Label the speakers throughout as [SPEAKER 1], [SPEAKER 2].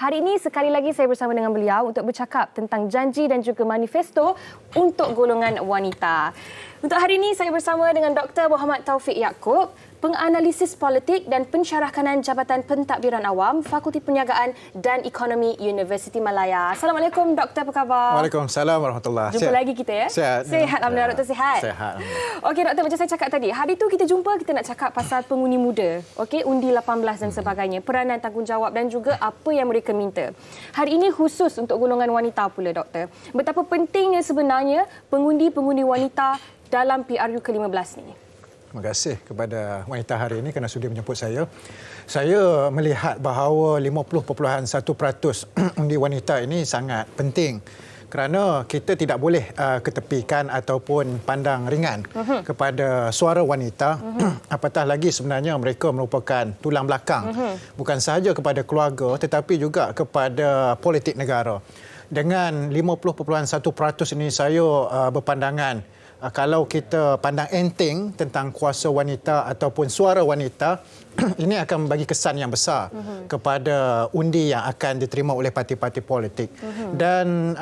[SPEAKER 1] Hari ini sekali lagi saya bersama dengan beliau untuk bercakap tentang janji dan juga manifesto untuk golongan wanita. Untuk hari ini saya bersama dengan Dr. Muhammad Taufik Yaakob, penganalisis politik dan pensyarah kanan Jabatan Pentadbiran Awam, Fakulti Perniagaan dan Ekonomi Universiti Malaya. Assalamualaikum Doktor, apa khabar?
[SPEAKER 2] Waalaikumsalam warahmatullahi wabarakatuh.
[SPEAKER 1] Jumpa lagi kita ya.
[SPEAKER 2] Sihat.
[SPEAKER 1] Sihat, alhamdulillah Doktor sihat.
[SPEAKER 2] Sihat.
[SPEAKER 1] Okey Doktor, macam saya cakap tadi, hari tu kita jumpa, kita nak cakap pasal pengundi muda. Okey, undi 18 dan sebagainya, peranan, tanggungjawab dan juga apa yang mereka minta. Hari ini khusus untuk golongan wanita pula Doktor. Betapa pentingnya sebenarnya pengundi-pengundi wanita dalam PRU ke-15 ni.
[SPEAKER 2] Terima kasih kepada wanita hari ini kerana sudi menjemput saya. Saya melihat bahawa 50.1% undi wanita ini sangat penting kerana kita tidak boleh ketepikan ataupun pandang ringan kepada suara wanita. Apatah lagi sebenarnya mereka merupakan tulang belakang bukan sahaja kepada keluarga tetapi juga kepada politik negara. Dengan 50.1% ini saya berpandangan kalau kita pandang enteng tentang kuasa wanita ataupun suara wanita, ini akan membagi kesan yang besar kepada undi yang akan diterima oleh parti-parti politik. Dan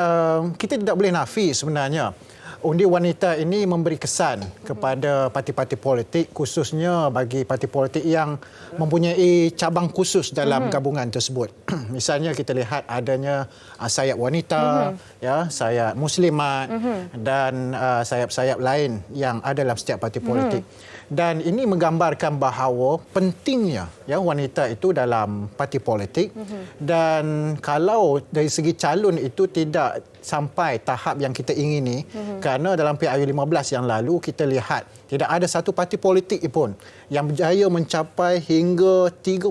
[SPEAKER 2] kita tidak boleh nafi sebenarnya undi wanita ini memberi kesan kepada parti-parti politik, khususnya bagi parti politik yang mempunyai cabang khusus dalam gabungan tersebut. Misalnya kita lihat adanya sayap wanita, ya, sayap muslimat dan sayap-sayap lain yang ada dalam setiap parti politik. Dan ini menggambarkan bahawa pentingnya ya wanita itu dalam parti politik. Dan kalau dari segi calon itu tidak sampai tahap yang kita ingini, kerana dalam PRU 15 yang lalu kita lihat tidak ada satu parti politik pun yang berjaya mencapai hingga 30%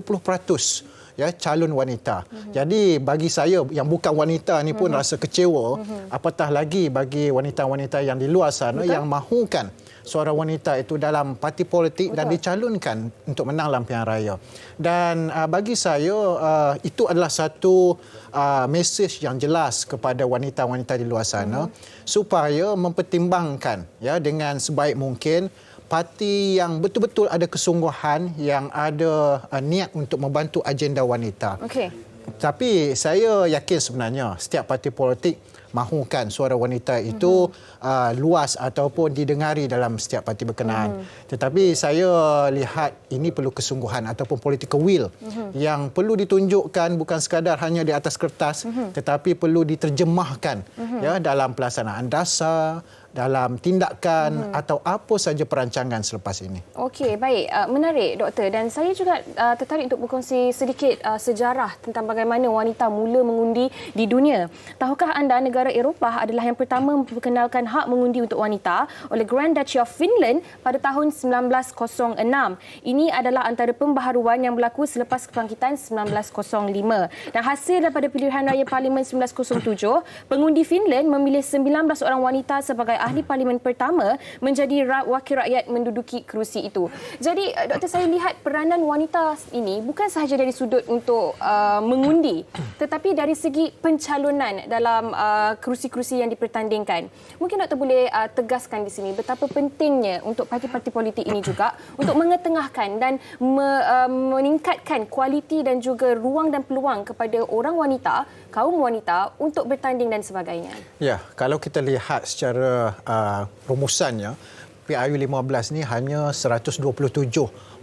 [SPEAKER 2] ya calon wanita. Jadi bagi saya yang bukan wanita ni pun rasa kecewa, apatah lagi bagi wanita-wanita yang di luar sana yang mahukan suara wanita itu dalam parti politik dan dicalonkan untuk menang dalam pilihan raya. Dan bagi saya itu adalah satu mesej yang jelas kepada wanita-wanita di luar sana supaya mempertimbangkan ya dengan sebaik mungkin parti yang betul-betul ada kesungguhan, yang ada niat untuk membantu agenda wanita.
[SPEAKER 1] Okey.
[SPEAKER 2] Tapi saya yakin sebenarnya setiap parti politik mahukan suara wanita itu luas ataupun didengari dalam setiap parti berkenaan. Tetapi saya lihat ini perlu kesungguhan ataupun political will yang perlu ditunjukkan bukan sekadar hanya di atas kertas tetapi perlu diterjemahkan ya dalam pelaksanaan dasar, dalam tindakan atau apa saja perancangan selepas ini.
[SPEAKER 1] Okey, baik. Menarik, Doktor. Dan saya juga tertarik untuk berkongsi sedikit sejarah tentang bagaimana wanita mula mengundi di dunia. Tahukah anda negara Eropah adalah yang pertama memperkenalkan hak mengundi untuk wanita oleh Grand Duchy of Finland pada tahun 1906. Ini adalah antara pembaharuan yang berlaku selepas kebangkitan 1905. Dan hasil daripada pilihan raya Parlimen 1907, pengundi Finland memilih 19 orang wanita sebagai ahli parlimen pertama menjadi wakil rakyat menduduki kerusi itu. Jadi, Doktor, saya lihat peranan wanita ini bukan sahaja dari sudut untuk mengundi, tetapi dari segi pencalonan dalam kerusi-kerusi yang dipertandingkan. Mungkin Doktor boleh tegaskan di sini betapa pentingnya untuk parti-parti politik ini juga untuk mengetengahkan dan meningkatkan kualiti dan juga ruang dan peluang kepada orang wanita, kaum wanita untuk bertanding dan sebagainya.
[SPEAKER 2] Ya, kalau kita lihat secara rumusannya, PRU 15 ni hanya 127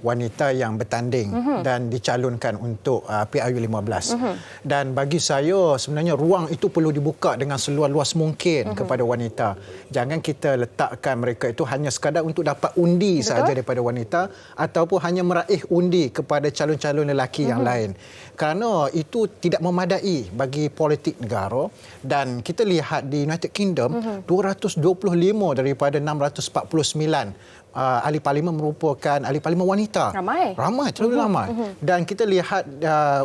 [SPEAKER 2] wanita yang bertanding dan dicalonkan untuk PRU 15. Dan bagi saya sebenarnya ruang itu perlu dibuka dengan seluas-luas mungkin kepada wanita. Jangan kita letakkan mereka itu hanya sekadar untuk dapat undi sahaja daripada wanita ataupun hanya meraih undi kepada calon-calon lelaki yang lain. Kerana itu tidak memadai bagi politik negara. Dan kita lihat di United Kingdom 225 daripada 649 ahli parlimen merupakan ahli parlimen wanita.
[SPEAKER 1] Ramai,
[SPEAKER 2] terlalu ramai. Dan kita lihat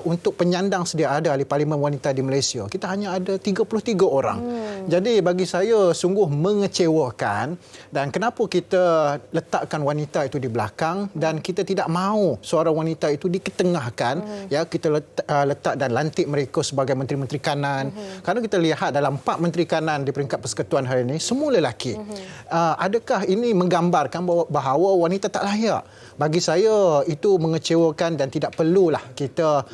[SPEAKER 2] untuk penyandang sedia ada ahli parlimen wanita di Malaysia, kita hanya ada 33 orang. Jadi bagi saya sungguh mengecewakan. Dan kenapa kita letakkan wanita itu di belakang dan kita tidak mahu suara wanita itu diketengahkan, ya, kita letak dan lantik mereka sebagai menteri-menteri kanan. Kerana kita lihat dalam 4 menteri kanan di peringkat persekutuan hari ini semua lelaki. Adakah ini menggambarkan bahawa bahawa wanita tak layak. Bagi saya itu mengecewakan dan tidak perlulah kita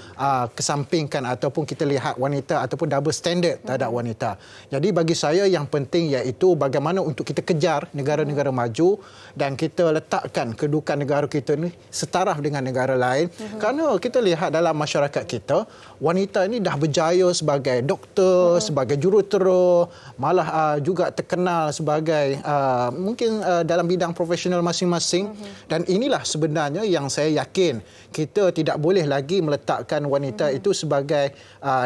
[SPEAKER 2] kesampingkan ataupun kita lihat wanita ataupun double standard terhadap wanita. Jadi bagi saya yang penting iaitu bagaimana untuk kita kejar negara-negara maju dan kita letakkan kedudukan negara kita ni setaraf dengan negara lain. Kerana kita lihat dalam masyarakat kita, wanita ini dah berjaya sebagai doktor, sebagai jurutera, malah juga terkenal sebagai mungkin dalam bidang profesional masing-masing. Dan inilah sebenarnya yang saya yakin kita tidak boleh lagi meletakkan wanita itu sebagai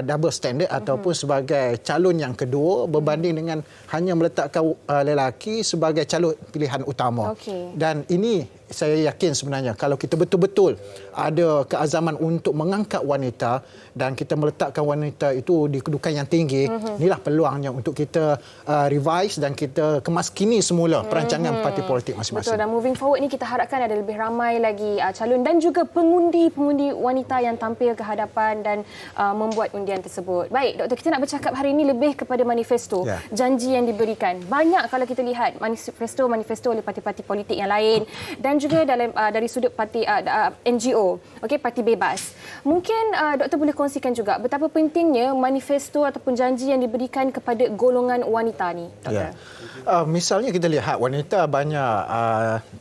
[SPEAKER 2] double standard ataupun sebagai calon yang kedua berbanding dengan hanya meletakkan lelaki sebagai calon pilihan utama. Dan ini saya yakin sebenarnya kalau kita betul-betul ada keazaman untuk mengangkat wanita dan kita meletakkan wanita itu di kedudukan yang tinggi, inilah peluangnya untuk kita revise dan kita kemaskini semula perancangan parti politik masing-masing.
[SPEAKER 1] Betul, dan moving forward ni kita harapkan ada lebih ramai lagi calon dan juga pengundi-pengundi wanita yang tampil ke hadapan dan membuat undian tersebut. Baik, Doktor, kita nak bercakap hari ini lebih kepada manifesto, janji yang diberikan. Banyak kalau kita lihat manifesto oleh parti-parti politik yang lain dan juga dari sudut parti NGO, parti bebas. Mungkin Doktor boleh kongsikan juga betapa pentingnya manifesto ataupun janji yang diberikan kepada golongan wanita ni, Doktor.
[SPEAKER 2] Misalnya kita lihat wanita banyak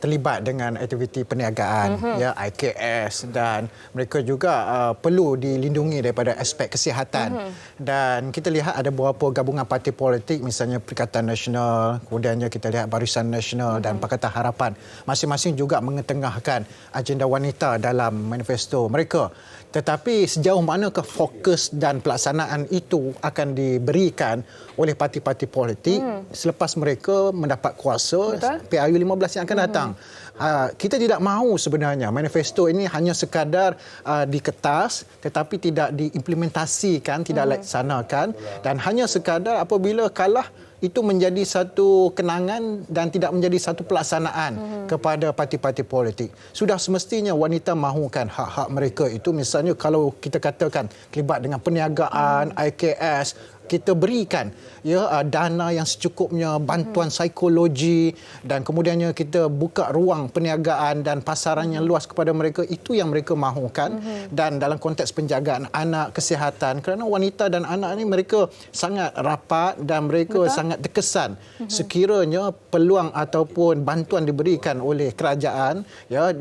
[SPEAKER 2] terlibat dengan aktiviti perniagaan, IKS, dan mereka juga perlu dilindungi daripada aspek kesihatan. Dan kita lihat ada beberapa gabungan parti politik, misalnya Perikatan Nasional, kemudiannya kita lihat Barisan Nasional dan Pakatan Harapan. Masing-masing juga mengetengahkan agenda wanita dalam manifesto mereka. Tetapi sejauh manakah fokus dan pelaksanaan itu akan diberikan oleh parti-parti politik selepas mereka mendapat kuasa PRU 15 yang akan datang. Kita tidak mahu sebenarnya manifesto ini hanya sekadar di kertas tetapi tidak diimplementasikan, tidak dilaksanakan, dan hanya sekadar apabila kalah itu menjadi satu kenangan dan tidak menjadi satu pelaksanaan kepada parti-parti politik. Sudah semestinya wanita mahukan hak-hak mereka itu, misalnya kalau kita katakan terlibat dengan perniagaan, IKS, kita berikan dana yang secukupnya, bantuan psikologi, dan kemudiannya kita buka ruang perniagaan dan pasaran yang luas kepada mereka. Itu yang mereka mahukan. Dan dalam konteks penjagaan anak, kesihatan, kerana wanita dan anak ini mereka sangat rapat dan mereka sangat terkesan sekiranya peluang ataupun bantuan diberikan oleh kerajaan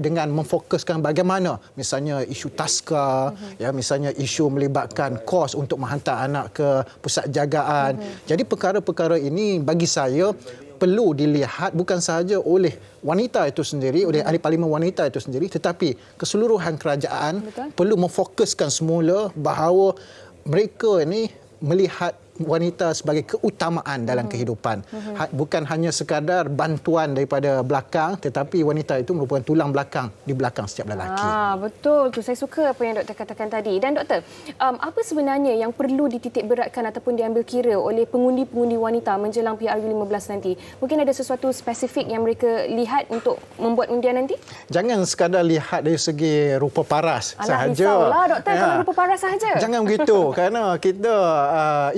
[SPEAKER 2] dengan memfokuskan bagaimana misalnya isu taska, misalnya isu melibatkan kos untuk menghantar anak ke pusat jagaan. Jadi perkara-perkara ini bagi saya perlu dilihat bukan sahaja oleh wanita itu sendiri, oleh ahli parlimen wanita itu sendiri, tetapi keseluruhan kerajaan perlu memfokuskan semula bahawa mereka ini melihat wanita sebagai keutamaan dalam kehidupan. Bukan hanya sekadar bantuan daripada belakang, tetapi wanita itu merupakan tulang belakang di belakang setiap lelaki.
[SPEAKER 1] Betul tu. Saya suka apa yang Doktor katakan tadi. Dan Doktor, apa sebenarnya yang perlu dititik beratkan ataupun diambil kira oleh pengundi-pengundi wanita menjelang PRU 15 nanti? Mungkin ada sesuatu spesifik yang mereka lihat untuk membuat undian nanti?
[SPEAKER 2] Jangan sekadar lihat dari segi rupa paras sahaja.
[SPEAKER 1] Risaulah, Doktor, kalau rupa paras sahaja.
[SPEAKER 2] Jangan begitu, kerana kita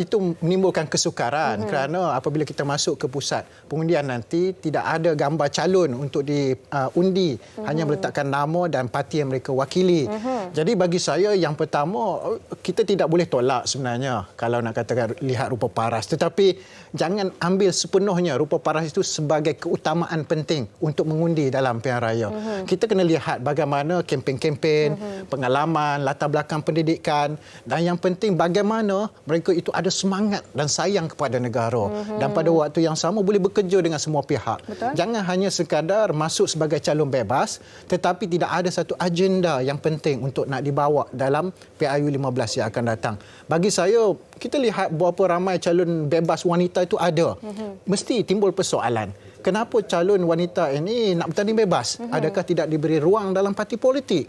[SPEAKER 2] itu menimbulkan kesukaran kerana apabila kita masuk ke pusat pengundian nanti tidak ada gambar calon untuk diundi, hanya meletakkan nama dan parti yang mereka wakili. Jadi bagi saya yang pertama, kita tidak boleh tolak sebenarnya kalau nak katakan lihat rupa paras, tetapi jangan ambil sepenuhnya rupa paras itu sebagai keutamaan penting untuk mengundi dalam pilihan raya. Kita kena lihat bagaimana kempen-kempen, pengalaman, latar belakang pendidikan, dan yang penting bagaimana mereka itu ada semangat dan sayang kepada negara dan pada waktu yang sama boleh bekerja dengan semua pihak. Jangan hanya sekadar masuk sebagai calon bebas tetapi tidak ada satu agenda yang penting untuk nak dibawa dalam PRU 15 yang akan datang. Bagi saya, kita lihat berapa ramai calon bebas wanita itu ada. Mesti timbul persoalan. Kenapa calon wanita ini nak bertanding bebas? Adakah tidak diberi ruang dalam parti politik?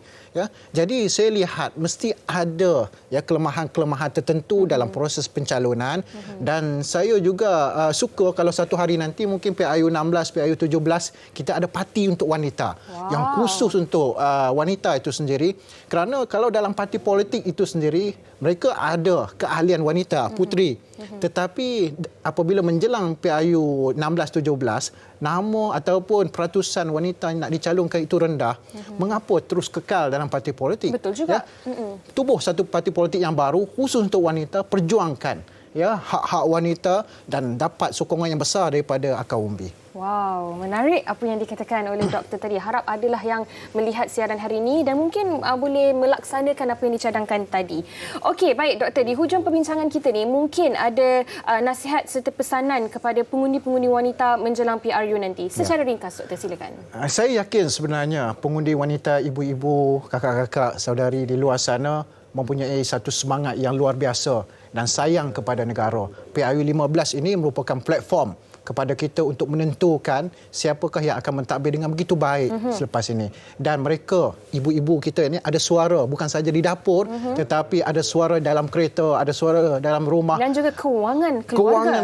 [SPEAKER 2] Jadi saya lihat mesti ada kelemahan-kelemahan tertentu dalam proses pencalonan, dan saya juga suka kalau satu hari nanti mungkin PRU 16, PRU 17 kita ada parti untuk wanita yang khusus untuk wanita itu sendiri, kerana kalau dalam parti politik itu sendiri mereka ada keahlian wanita puteri Tetapi apabila menjelang PRU 16-17, nama ataupun peratusan wanita yang nak dicalonkan itu rendah, mengapa terus kekal dalam parti politik?
[SPEAKER 1] Betul juga.
[SPEAKER 2] Tubuh satu parti politik yang baru khusus untuk wanita, perjuangkan hak-hak wanita dan dapat sokongan yang besar daripada akar umbi.
[SPEAKER 1] Wow, menarik apa yang dikatakan oleh doktor tadi. Harap adalah yang melihat siaran hari ini dan mungkin boleh melaksanakan apa yang dicadangkan tadi. Okey, baik doktor, di hujung perbincangan kita ni mungkin ada nasihat serta pesanan kepada pengundi-pengundi wanita menjelang PRU nanti. Secara ringkas doktor, silakan.
[SPEAKER 2] Saya yakin sebenarnya pengundi wanita, ibu-ibu, kakak-kakak, saudari di luar sana mempunyai satu semangat yang luar biasa dan sayang kepada negara. PRU 15 ini merupakan platform kepada kita untuk menentukan siapakah yang akan mentadbir dengan begitu baik selepas ini. Dan mereka, ibu-ibu kita ini ada suara bukan saja di dapur tetapi ada suara dalam kereta, ada suara dalam rumah.
[SPEAKER 1] Dan juga kewangan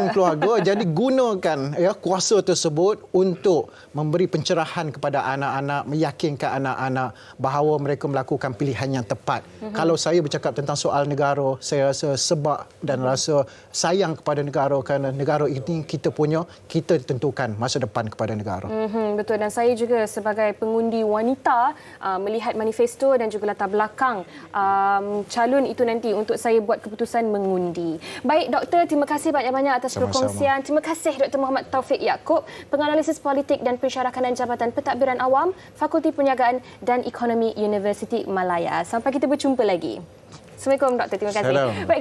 [SPEAKER 1] keluarga.
[SPEAKER 2] Jadi gunakan kuasa tersebut untuk memberi pencerahan kepada anak-anak, meyakinkan anak-anak bahawa mereka melakukan pilihan yang tepat. Kalau saya bercakap tentang soal negara, saya rasa sebab dan rasa sayang kepada negara kerana negara ini kita punya, kita tentukan masa depan kepada negara.
[SPEAKER 1] Betul, dan saya juga sebagai pengundi wanita melihat manifesto dan juga latar belakang calon itu nanti untuk saya buat keputusan mengundi. Baik doktor, terima kasih banyak-banyak atas perkongsian. Terima kasih Dr. Muhammad Taufik Yaakob, penganalisis politik dan pensyarakanan Jabatan Pentadbiran Awam, Fakulti Perniagaan dan Ekonomi Universiti Malaya. Sampai kita berjumpa lagi. Assalamualaikum doktor, terima kasih. Baik.